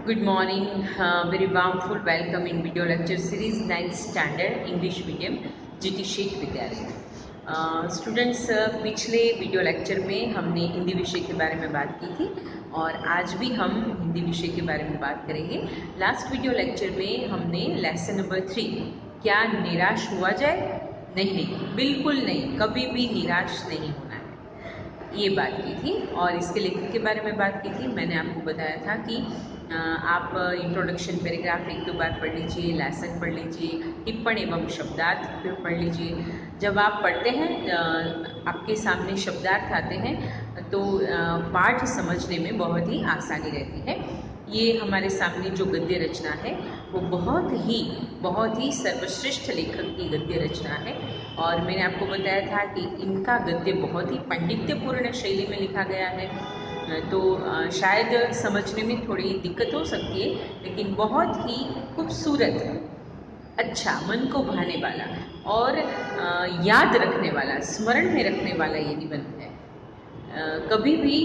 Good morning. Very warmful welcome in video lecture series 9th standard English medium GT Sheikh विद्यालय। Students, पिछले video lecture में हमने हिंदी विषय के बारे में बात की थी और आज भी हम हिंदी विषय के बारे में बात करेंगे। लास्ट वीडियो लेक्चर में हमने लेसन नंबर 3 क्या निराश हुआ जाए, नहीं, बिल्कुल नहीं, कभी भी निराश नहीं होना है, ये बात की थी। और इसके लेखक के बारे में बात की थी। मैंने आपको बताया था कि आप इंट्रोडक्शन पैराग्राफ एक दो बार पढ़ लीजिए, लेसन पढ़ लीजिए, टिप्पण एवं शब्दार्थ फिर पढ़ लीजिए। जब आप पढ़ते हैं, आपके सामने शब्दार्थ आते हैं तो पाठ समझने में बहुत ही आसानी रहती है। ये हमारे सामने जो गद्य रचना है वो बहुत ही सर्वश्रेष्ठ लेखक की गद्य रचना है और मैंने आपको बताया था कि इनका गद्य बहुत ही पांडित्यपूर्ण शैली में लिखा गया है। तो शायद समझने में थोड़ी दिक्कत हो सकती है, लेकिन बहुत ही खूबसूरत, अच्छा, मन को भाने वाला और याद रखने वाला, स्मरण में रखने वाला ये निबंध है। कभी भी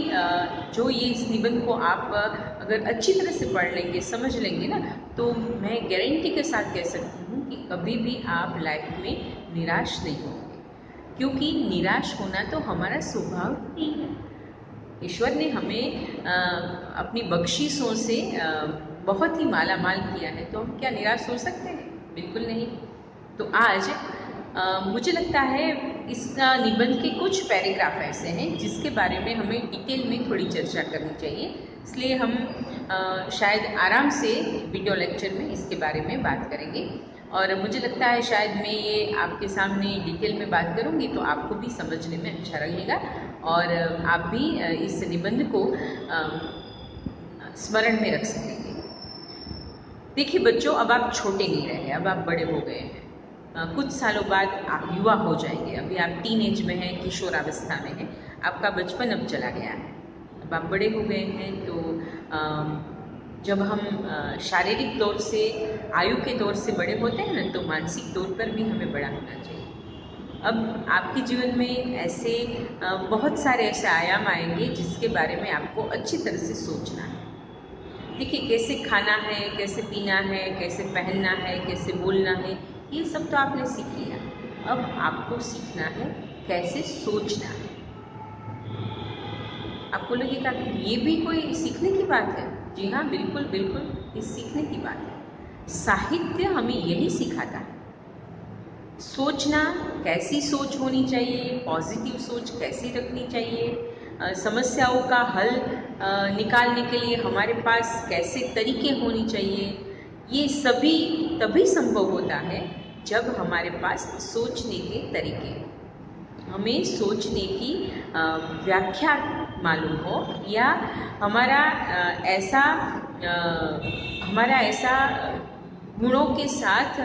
जो ये इस निबंध को आप अगर अच्छी तरह से पढ़ लेंगे, समझ लेंगे ना, तो मैं गारंटी के साथ कह सकती हूँ कि कभी भी आप लाइफ में निराश नहीं होंगे, क्योंकि निराश होना तो हमारा स्वभाव ही है। ईश्वर ने हमें अपनी बख्शिशों से बहुत ही माला माल किया है, तो हम क्या निराश हो सकते हैं? बिल्कुल नहीं। तो आज मुझे लगता है इस निबंध के कुछ पैराग्राफ ऐसे हैं जिसके बारे में हमें डिटेल में थोड़ी चर्चा करनी चाहिए, इसलिए हम शायद आराम से वीडियो लेक्चर में इसके बारे में बात करेंगे। और मुझे लगता है शायद मैं ये आपके सामने डिटेल में बात करूँगी तो आपको भी समझने में अच्छा लगेगा और आप भी इस निबंध को स्मरण में रख सकेंगे। देखिए बच्चों, अब आप छोटे नहीं रहे, अब आप बड़े हो गए हैं। कुछ सालों बाद आप युवा हो जाएंगे। अभी आप टीन एज में हैं, किशोरावस्था में हैं, आपका बचपन अब चला गया है, अब आप बड़े हो गए हैं। तो जब हम शारीरिक तौर से, आयु के तौर से बड़े होते हैं ना, तो मानसिक तौर पर भी हमें बड़ा होना चाहिए। अब आपके जीवन में ऐसे बहुत सारे ऐसे आयाम आएंगे जिसके बारे में आपको अच्छी तरह से सोचना है। देखिए, कैसे खाना है, कैसे पीना है, कैसे पहनना है, कैसे बोलना है, ये सब तो आपने सीख लिया। अब आपको सीखना है कैसे सोचना है। आपको लगेगा कि ये भी कोई सीखने की बात है। जी हाँ, बिल्कुल बिल्कुल, ये सीखने की बात है। साहित्य हमें यही सिखाता है। सोचना, कैसी सोच होनी चाहिए, पॉजिटिव सोच कैसी रखनी चाहिए, समस्याओं का हल निकालने के लिए हमारे पास कैसे तरीके होने चाहिए, ये सभी तभी संभव होता है जब हमारे पास सोचने के तरीके हों। हमें सोचने की व्याख्या मालूम हो या हमारा ऐसा गुणों के साथ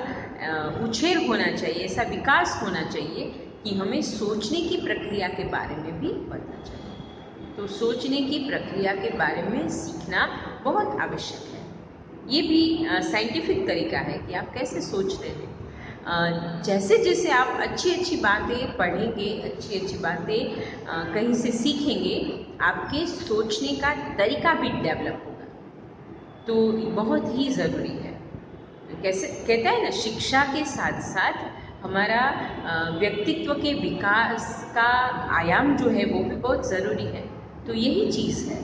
उछेर होना चाहिए, ऐसा विकास होना चाहिए कि हमें सोचने की प्रक्रिया के बारे में भी पता चले। तो सोचने की प्रक्रिया के बारे में सीखना बहुत आवश्यक है। ये भी साइंटिफिक तरीका है कि आप कैसे सोचते हैं। जैसे जैसे आप अच्छी अच्छी बातें पढ़ेंगे, अच्छी अच्छी बातें कहीं से सीखेंगे, आपके सोचने का तरीका भी डेवलप होगा। तो बहुत ही ज़रूरी है। कैसे कहता है ना, शिक्षा के साथ साथ हमारा व्यक्तित्व के विकास का आयाम जो है वो भी बहुत ज़रूरी है। तो यही चीज़ है,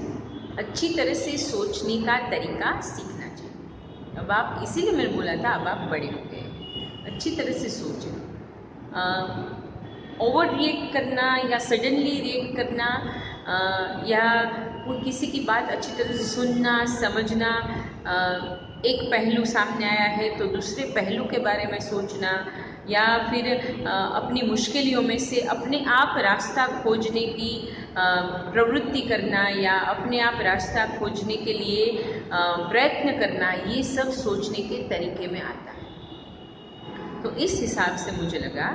अच्छी तरह से सोचने का तरीका सीखना चाहिए। अब आप, इसीलिए मैंने बोला था, अब आप बड़े हो गए, अच्छी तरह से सोचें। ओवर रिएक्ट करना या सडनली रिएक्ट करना या कोई किसी की बात अच्छी तरह से सुनना, समझना, एक पहलू सामने आया है तो दूसरे पहलू के बारे में सोचना, या फिर अपनी मुश्किलों में से अपने आप रास्ता खोजने की प्रवृत्ति करना या अपने आप रास्ता खोजने के लिए प्रयत्न करना, ये सब सोचने के तरीके में आता है। तो इस हिसाब से मुझे लगा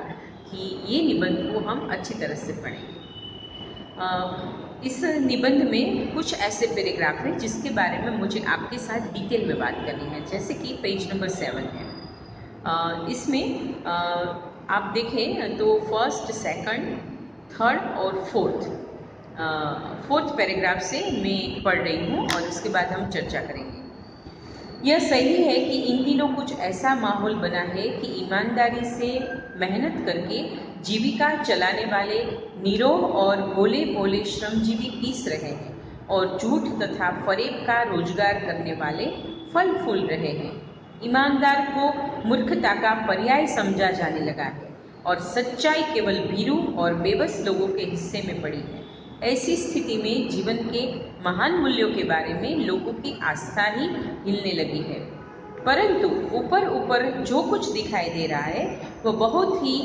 कि ये निबंध को हम अच्छी तरह से पढ़ेंगे। इस निबंध में कुछ ऐसे पैराग्राफ हैं जिसके बारे में मुझे आपके साथ डिटेल में बात करनी है, जैसे कि पेज नंबर 7 है। इसमें आप देखें तो फर्स्ट, सेकंड, थर्ड और फोर्थ पैराग्राफ से मैं पढ़ रही हूँ और उसके बाद हम चर्चा करेंगे। यह सही है कि इन दिनों कुछ ऐसा माहौल बना है कि ईमानदारी से मेहनत करके जीविका चलाने वाले निरोह और भोले भोले श्रमजीवी पीस रहे हैं और झूठ तथा फरेब का रोजगार करने वाले फल फूल रहे हैं। ईमानदार को मूर्खता का पर्याय समझा जाने लगा है और सच्चाई केवल भीरू और बेबस लोगों के हिस्से में पड़ी है। ऐसी स्थिति में जीवन के महान मूल्यों के बारे में लोगों की आस्था ही हिलने लगी है। परंतु ऊपर ऊपर जो कुछ दिखाई दे रहा है वह बहुत ही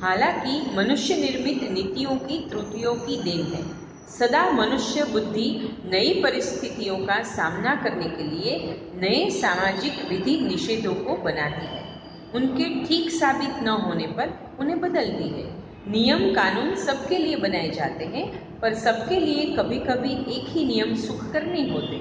हालांकि मनुष्य निर्मित नीतियों की त्रुटियों की देन है। सदा मनुष्य बुद्धि नई परिस्थितियों का सामना करने के लिए नए सामाजिक विधि निषेधों को बनाती है। उनके ठीक साबित न होने पर उन्हें बदलती है। नियम कानून सबके लिए बनाए जाते हैं, पर सबके लिए कभी कभी एक ही नियम सुखकर नहीं होते।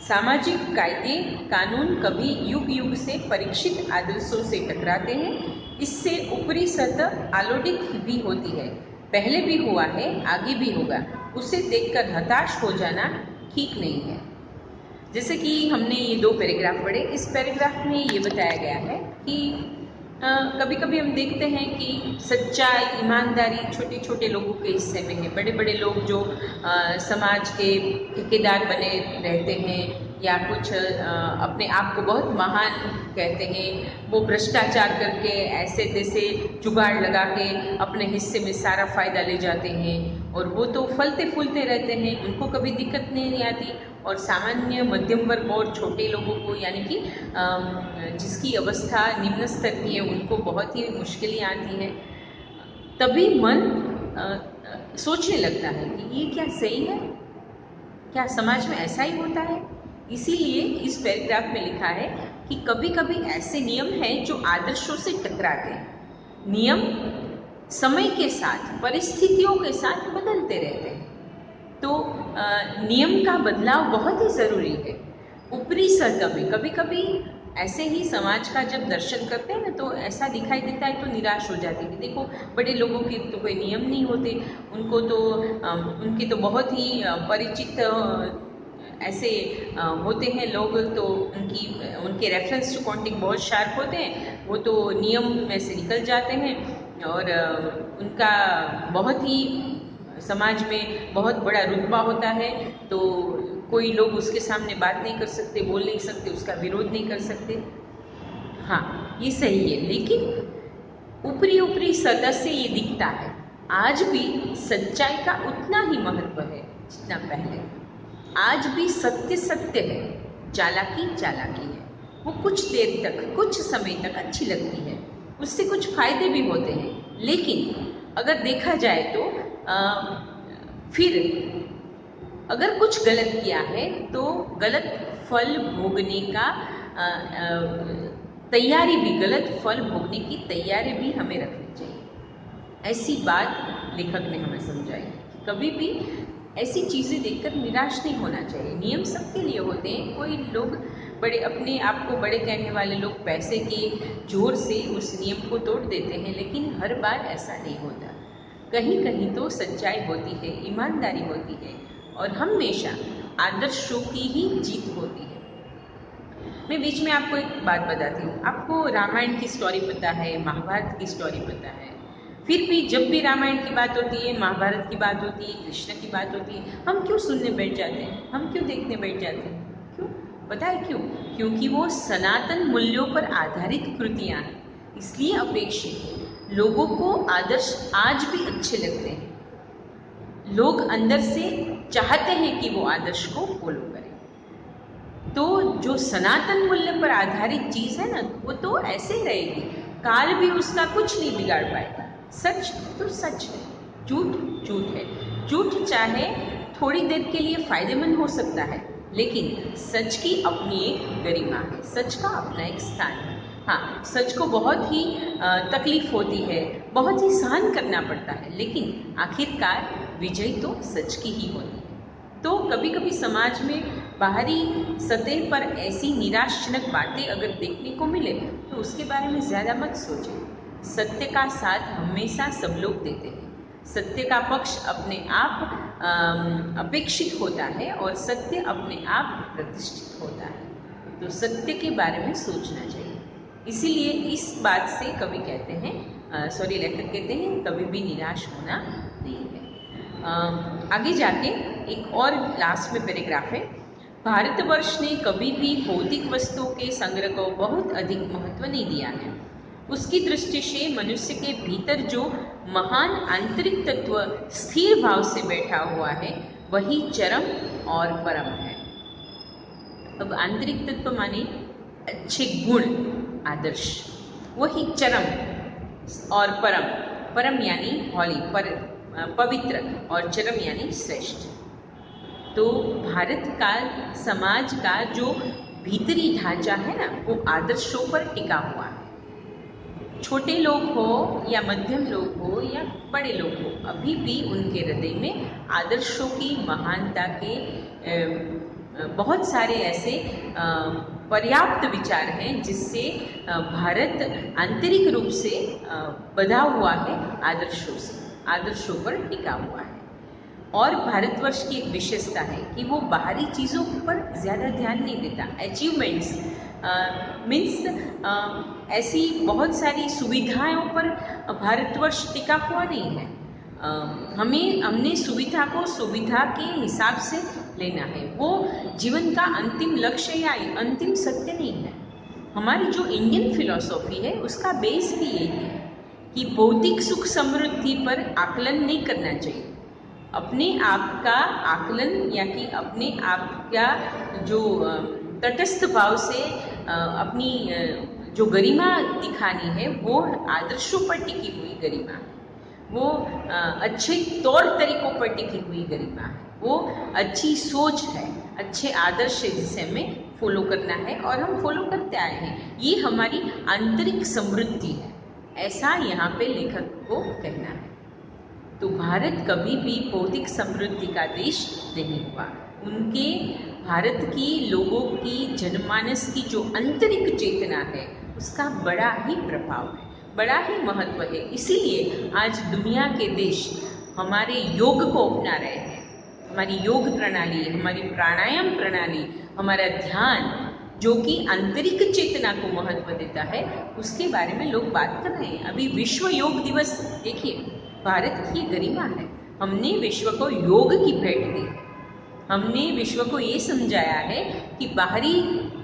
सामाजिक कायदे कानून कभी युग युग से परीक्षित आदर्शों से टकराते हैं। इससे ऊपरी सतह आलोड़ित भी होती है। पहले भी हुआ है, आगे भी होगा। उसे देखकर हताश हो जाना ठीक नहीं है। जैसे कि हमने ये 2 पैराग्राफ पढ़े। इस पैराग्राफ में ये बताया गया है कि कभी कभी हम देखते हैं कि सच्चाई ईमानदारी छोटे छोटे लोगों के हिस्से में है। बड़े बड़े लोग जो समाज के ठेकेदार बने रहते हैं या कुछ अपने आप को बहुत महान कहते हैं, वो भ्रष्टाचार करके ऐसे तैसे जुगाड़ लगा के अपने हिस्से में सारा फायदा ले जाते हैं और वो तो फलते फूलते रहते हैं, उनको कभी दिक्कत नहीं आती। और सामान्य मध्यम वर्ग और छोटे लोगों को यानी कि जिसकी अवस्था निम्न स्तर की है उनको बहुत ही मुश्किलें आती हैं। तभी मन सोचने लगता है कि ये क्या सही है, क्या समाज में ऐसा ही होता है। इसीलिए इस पैराग्राफ में लिखा है कि कभी कभी ऐसे नियम हैं जो आदर्शों से टकराते हैं। नियम समय के साथ परिस्थितियों के साथ बदलते रहते हैं, तो नियम का बदलाव बहुत ही ज़रूरी है। ऊपरी सतह में कभी कभी ऐसे ही समाज का जब दर्शन करते हैं ना तो ऐसा दिखाई देता है तो निराश हो जाती है कि देखो बड़े लोगों के तो कोई नियम नहीं होते, उनको तो उनके तो बहुत ही परिचित ऐसे होते हैं लोग, तो उनके रेफरेंस टू कॉन्टिक बहुत शार्प होते हैं, वो तो नियम में से निकल जाते हैं और उनका बहुत ही समाज में बहुत बड़ा रुतबा होता है। तो कोई लोग उसके सामने बात नहीं कर सकते, बोल नहीं सकते, उसका विरोध नहीं कर सकते। हाँ, ये सही है, लेकिन ऊपरी ऊपरी सतह से ये दिखता है आज भी सच्चाई का उतना ही महत्व है जितना पहले। आज भी सत्य सत्य है, चालाकी चालाकी है। वो कुछ देर तक, कुछ समय तक अच्छी लगती है, उससे कुछ फायदे भी होते हैं, लेकिन अगर देखा जाए तो फिर अगर कुछ गलत किया है तो गलत फल भोगने का तैयारी भी, गलत फल भोगने की तैयारी भी हमें रखनी चाहिए। ऐसी बात लेखक ने हमें समझाई कि कभी भी ऐसी चीज़ें देखकर निराश नहीं होना चाहिए। नियम सबके लिए होते हैं। कोई लोग बड़े अपने आप को बड़े कहने वाले लोग पैसे के जोर से उस नियम को तोड़ देते हैं, लेकिन हर बार ऐसा नहीं होता। कहीं कहीं तो सच्चाई होती है, ईमानदारी होती है और हमेशा आदर्शों की ही जीत होती है। मैं बीच में आपको एक बात बताती हूँ। आपको रामायण की स्टोरी पता है, महाभारत की स्टोरी पता है, फिर भी जब भी रामायण की बात होती है, महाभारत की बात होती है, कृष्ण की बात होती है, हम क्यों सुनने बैठ जाते हैं, हम क्यों देखने बैठ जाते हैं? क्यों? पता है क्यों? क्योंकि वो सनातन मूल्यों पर आधारित कृतियाँ हैं, इसलिए अपेक्षित है। लोगों को आदर्श आज भी अच्छे लगते हैं। लोग अंदर से चाहते हैं कि वो आदर्श को फॉलो करें। तो जो सनातन मूल्य पर आधारित चीज़ है ना, वो तो ऐसे ही रहेगी, काल भी उसका कुछ नहीं बिगाड़ पाएगा। सच तो सच है, झूठ झूठ है। झूठ चाहे थोड़ी देर के लिए फायदेमंद हो सकता है, लेकिन सच की अपनी एक गरिमा है, सच का अपना एक स्थान है। हाँ, सच को बहुत ही तकलीफ होती है, बहुत ही सहन करना पड़ता है, लेकिन आखिरकार विजय तो सच की ही होती है। तो कभी कभी समाज में बाहरी सतह पर ऐसी निराशजनक बातें अगर देखने को मिले तो उसके बारे में ज़्यादा मत सोचें। सत्य का साथ हमेशा सब लोग देते हैं। सत्य का पक्ष अपने आप अपेक्षित होता है और सत्य अपने आप प्रतिष्ठित होता है। तो सत्य के बारे में सोचना चाहिए। इसीलिए इस बात से कवि कहते हैं, लेखक कहते हैं, कभी भी निराश होना नहीं है। आगे जाके एक और लास्ट में पैराग्राफ है, भारतवर्ष ने कभी भी भौतिक वस्तुओं के संग्रह को बहुत अधिक महत्व नहीं दिया है। उसकी दृष्टि से मनुष्य के भीतर जो महान आंतरिक तत्व स्थिर भाव से बैठा हुआ है वही चरम और परम है। अब आंतरिक तत्व माने अच्छे गुण, आदर्श, वही चरम और परम। परम यानी हॉली, पवित्र, और चरम यानी श्रेष्ठ। तो भारत का समाज का जो भीतरी ढांचा है ना, वो आदर्शों पर टिका हुआ है। छोटे लोग हो या मध्यम लोग हो या बड़े लोग हो, अभी भी उनके हृदय में आदर्शों की महानता के बहुत सारे ऐसे पर्याप्त विचार हैं जिससे भारत आंतरिक रूप से बंधा हुआ है आदर्शों से, आदर्शों पर टिका हुआ है। और भारतवर्ष की एक विशेषता है कि वो बाहरी चीज़ों पर ज़्यादा ध्यान नहीं देता। अचीवमेंट्स मीन्स ऐसी बहुत सारी सुविधाओं पर भारतवर्ष टिका हुआ नहीं है। हमने सुविधा को सुविधा के हिसाब से लेना है, वो जीवन का अंतिम लक्ष्य या अंतिम सत्य नहीं है। हमारी जो इंडियन फिलॉसफी है उसका बेस भी यही है कि भौतिक सुख समृद्धि पर आकलन नहीं करना चाहिए। अपने आप का आकलन या कि अपने आप का जो तटस्थ भाव से अपनी जो गरिमा दिखानी है वो आदर्शों पर टिकी हुई गरिमा है, वो अच्छे तौर तरीकों पर टिकी हुई गरिमा है, वो अच्छी सोच है, अच्छे आदर्श है जिसे हमें फॉलो करना है और हम फॉलो करते आए हैं। ये हमारी आंतरिक समृद्धि है, ऐसा यहाँ पे लेखक को कहना है। तो भारत कभी भी भौतिक समृद्धि का देश नहीं हुआ। उनके भारत की लोगों की जनमानस की जो आंतरिक चेतना है उसका बड़ा ही प्रभाव है, बड़ा ही महत्व है। इसीलिए आज दुनिया के देश हमारे योग को अपना रहे हैं। हमारी योग प्रणाली, हमारी प्राणायाम प्रणाली, हमारा ध्यान जो कि आंतरिक चेतना को महत्व देता है, उसके बारे में लोग बात कर रहे हैं। अभी विश्व योग दिवस देखिए, भारत की गरिमा है। हमने विश्व को योग की भेंट दी। हमने विश्व को ये समझाया है कि बाहरी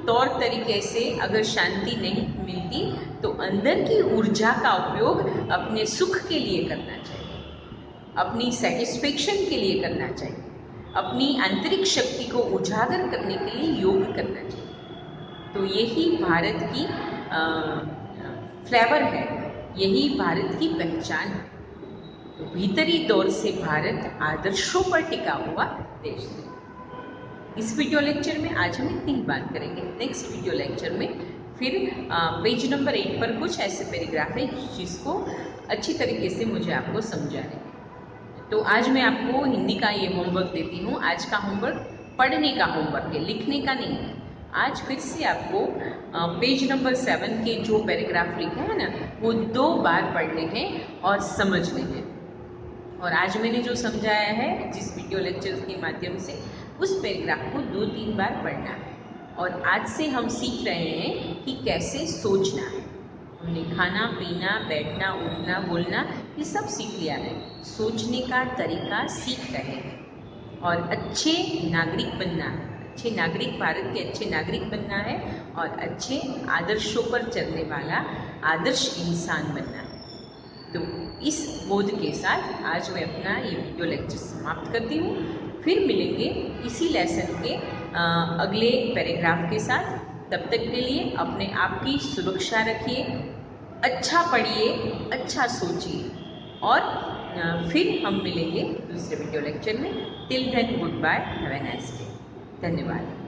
तौर तरीके से अगर शांति नहीं मिलती तो अंदर की ऊर्जा का उपयोग अपने सुख के लिए करना चाहिए, अपनी सेटिस्फेक्शन के लिए करना चाहिए, अपनी आंतरिक शक्ति को उजागर करने के लिए योग करना चाहिए। तो यही भारत की फ्लेवर है, यही भारत की पहचान है। तो भीतरी दौर से भारत आदर्शों पर टिका हुआ देश है। इस वीडियो लेक्चर में आज हम इतनी ही बात करेंगे। नेक्स्ट वीडियो लेक्चर में फिर पेज नंबर 8 पर कुछ ऐसे पैराग्राफ है जिसको अच्छी तरीके से मुझे आपको समझाने हैं। तो आज मैं आपको हिंदी का ये होमवर्क देती हूँ। आज का होमवर्क पढ़ने का होमवर्क है, लिखने का नहीं है। आज फिर से आपको पेज नंबर 7 के जो पैराग्राफ लिखे हैं ना, वो 2 बार पढ़ने हैं और समझने हैं। और आज मैंने जो समझाया है जिस वीडियो लेक्चर के माध्यम से, उस पैराग्राफ को 2-3 बार पढ़ना है। और आज से हम सीख रहे हैं कि कैसे सोचना है। हमने खाना पीना, बैठना, उठना, बोलना ये सब सीख लिया है। सोचने का तरीका सीख रहे हैं और अच्छे नागरिक बनना है। अच्छे नागरिक, भारत के अच्छे नागरिक बनना है और अच्छे आदर्शों पर चलने वाला आदर्श इंसान बनना है। तो इस बोध के साथ आज मैं अपना ये वीडियो लेक्चर समाप्त करती हूँ। फिर मिलेंगे इसी लेसन के अगले पैराग्राफ के साथ। तब तक के लिए अपने आप की सुरक्षा रखिए, अच्छा पढ़िए, अच्छा सोचिए और फिर हम मिलेंगे दूसरे वीडियो लेक्चर में। Till then good bye, have a nice day. धन्यवाद।